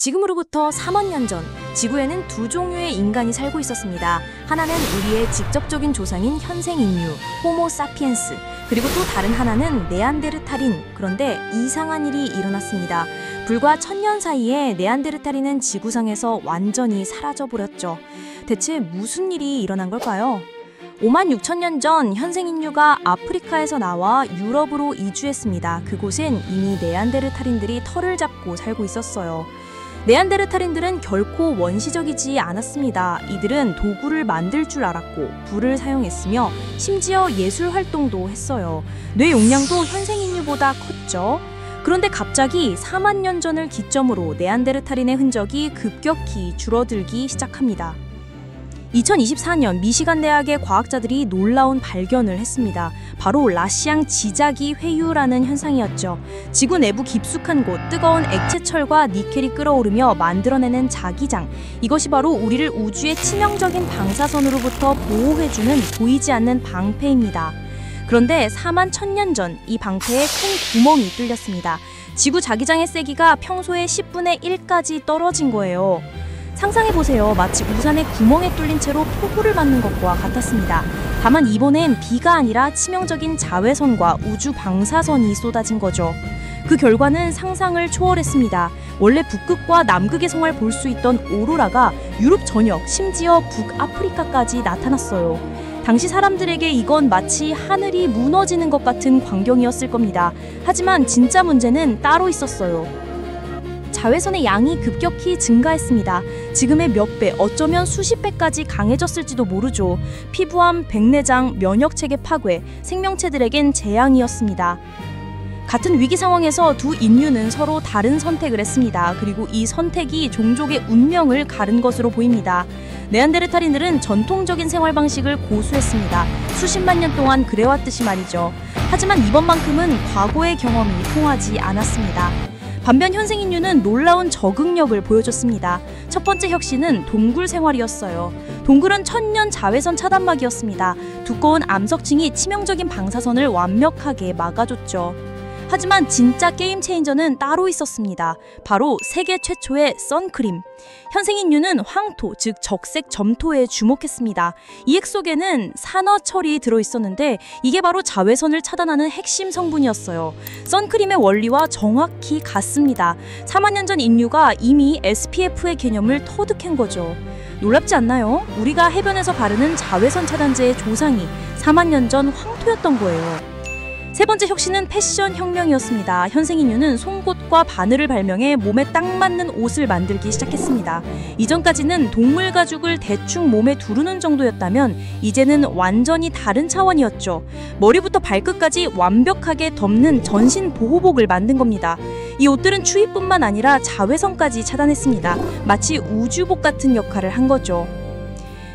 지금으로부터 3억 년 전, 지구에는 두 종류의 인간이 살고 있었습니다. 하나는 우리의 직접적인 조상인 현생인류, 호모 사피엔스, 그리고 또 다른 하나는 네안데르탈인. 그런데 이상한 일이 일어났습니다. 불과 1000년 사이에 네안데르탈인은 지구상에서 완전히 사라져버렸죠. 대체 무슨 일이 일어난 걸까요? 5만 6천 년 전 현생인류가 아프리카에서 나와 유럽으로 이주했습니다. 그곳엔 이미 네안데르탈인들이 터를 잡고 살고 있었어요. 네안데르탈인들은 결코 원시적이지 않았습니다. 이들은 도구를 만들 줄 알았고 불을 사용했으며 심지어 예술 활동도 했어요. 뇌 용량도 현생인류보다 컸죠. 그런데 갑자기 4만 년 전을 기점으로 네안데르탈인의 흔적이 급격히 줄어들기 시작합니다. 2024년 미시간 대학의 과학자들이 놀라운 발견을 했습니다. 바로 라시앙 지자기 회유라는 현상이었죠. 지구 내부 깊숙한 곳 뜨거운 액체철과 니켈이 끓어오르며 만들어내는 자기장. 이것이 바로 우리를 우주의 치명적인 방사선으로부터 보호해주는 보이지 않는 방패입니다. 그런데 4만 1000년 전 이 방패에 큰 구멍이 뚫렸습니다. 지구 자기장의 세기가 평소의 10분의 1까지 떨어진 거예요. 상상해보세요. 마치 우산에 구멍에 뚫린 채로 폭우를 맞는 것과 같았습니다. 다만 이번엔 비가 아니라 치명적인 자외선과 우주 방사선이 쏟아진 거죠. 그 결과는 상상을 초월했습니다. 원래 북극과 남극의 성을 볼 수 있던 오로라가 유럽 전역, 심지어 북아프리카까지 나타났어요. 당시 사람들에게 이건 마치 하늘이 무너지는 것 같은 광경이었을 겁니다. 하지만 진짜 문제는 따로 있었어요. 자외선의 양이 급격히 증가했습니다. 지금의 몇 배, 어쩌면 수십 배까지 강해졌을지도 모르죠. 피부암, 백내장, 면역체계 파괴, 생명체들에겐 재앙이었습니다. 같은 위기 상황에서 두 인류는 서로 다른 선택을 했습니다. 그리고 이 선택이 종족의 운명을 가른 것으로 보입니다. 네안데르탈인들은 전통적인 생활 방식을 고수했습니다. 수십만 년 동안 그래왔듯이 말이죠. 하지만 이번만큼은 과거의 경험이 통하지 않았습니다. 반면 현생인류는 놀라운 적응력을 보여줬습니다. 첫 번째 혁신은 동굴 생활이었어요. 동굴은 1000년 자외선 차단막이었습니다. 두꺼운 암석층이 치명적인 방사선을 완벽하게 막아줬죠. 하지만 진짜 게임 체인저는 따로 있었습니다. 바로 세계 최초의 선크림. 현생인류는 황토, 즉 적색 점토에 주목했습니다. 이 액 속에는 산화철이 들어있었는데 이게 바로 자외선을 차단하는 핵심 성분이었어요. 선크림의 원리와 정확히 같습니다. 4만 년 전 인류가 이미 SPF의 개념을 터득한 거죠. 놀랍지 않나요? 우리가 해변에서 바르는 자외선 차단제의 조상이 4만 년 전 황토였던 거예요. 세 번째 혁신은 패션 혁명이었습니다. 현생인류는 송곳과 바늘을 발명해 몸에 딱 맞는 옷을 만들기 시작했습니다. 이전까지는 동물 가죽을 대충 몸에 두르는 정도였다면 이제는 완전히 다른 차원이었죠. 머리부터 발끝까지 완벽하게 덮는 전신 보호복을 만든 겁니다. 이 옷들은 추위뿐만 아니라 자외선까지 차단했습니다. 마치 우주복 같은 역할을 한 거죠.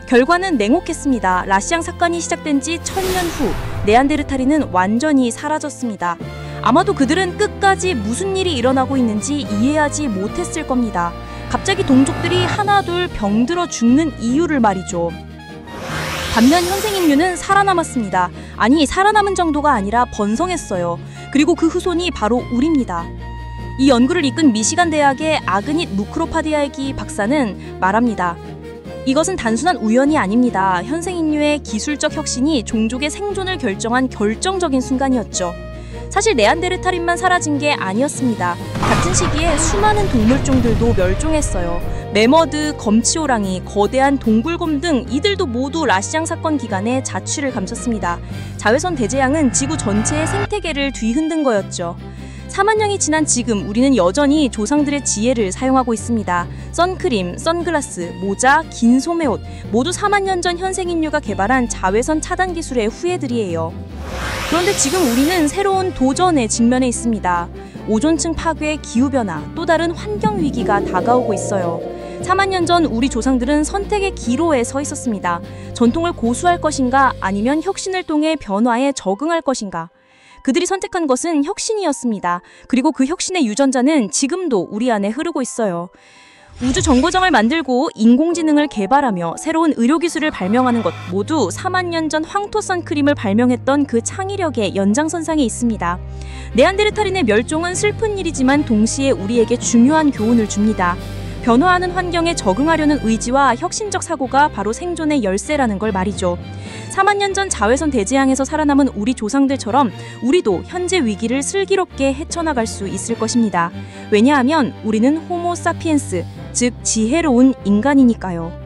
결과는 냉혹했습니다. 라시앙 사건이 시작된 지 1000년 후 네안데르탈인은 완전히 사라졌습니다. 아마도 그들은 끝까지 무슨 일이 일어나고 있는지 이해하지 못했을 겁니다. 갑자기 동족들이 하나둘 병들어 죽는 이유를 말이죠. 반면 현생인류는 살아남았습니다. 아니, 살아남은 정도가 아니라 번성했어요. 그리고 그 후손이 바로 우리입니다. 이 연구를 이끈 미시간 대학의 아그닛 무크로파디아기 박사는 말합니다. 이것은 단순한 우연이 아닙니다. 현생인류의 기술적 혁신이 종족의 생존을 결정한 결정적인 순간이었죠. 사실 네안데르탈인만 사라진 게 아니었습니다. 같은 시기에 수많은 동물종들도 멸종했어요. 매머드, 검치호랑이, 거대한 동굴곰 등 이들도 모두 라시앙 사건 기간에 자취를 감췄습니다. 자외선 대재앙은 지구 전체의 생태계를 뒤흔든 거였죠. 4만 년이 지난 지금 우리는 여전히 조상들의 지혜를 사용하고 있습니다. 선크림, 선글라스, 모자, 긴 소매옷 모두 4만 년 전 현생인류가 개발한 자외선 차단 기술의 후예들이에요. 그런데 지금 우리는 새로운 도전에 직면해 있습니다. 오존층 파괴, 기후변화, 또 다른 환경 위기가 다가오고 있어요. 4만 년 전 우리 조상들은 선택의 기로에 서 있었습니다. 전통을 고수할 것인가 아니면 혁신을 통해 변화에 적응할 것인가. 그들이 선택한 것은 혁신이었습니다. 그리고 그 혁신의 유전자는 지금도 우리 안에 흐르고 있어요. 우주 정거장을 만들고 인공지능을 개발하며 새로운 의료기술을 발명하는 것 모두 4만 년 전 황토 선크림을 발명했던 그 창의력의 연장선상에 있습니다. 네안데르탈인의 멸종은 슬픈 일이지만 동시에 우리에게 중요한 교훈을 줍니다. 변화하는 환경에 적응하려는 의지와 혁신적 사고가 바로 생존의 열쇠라는 걸 말이죠. 4만 년 전 자외선 대재앙에서 살아남은 우리 조상들처럼 우리도 현재 위기를 슬기롭게 헤쳐나갈 수 있을 것입니다. 왜냐하면 우리는 호모 사피엔스, 즉 지혜로운 인간이니까요.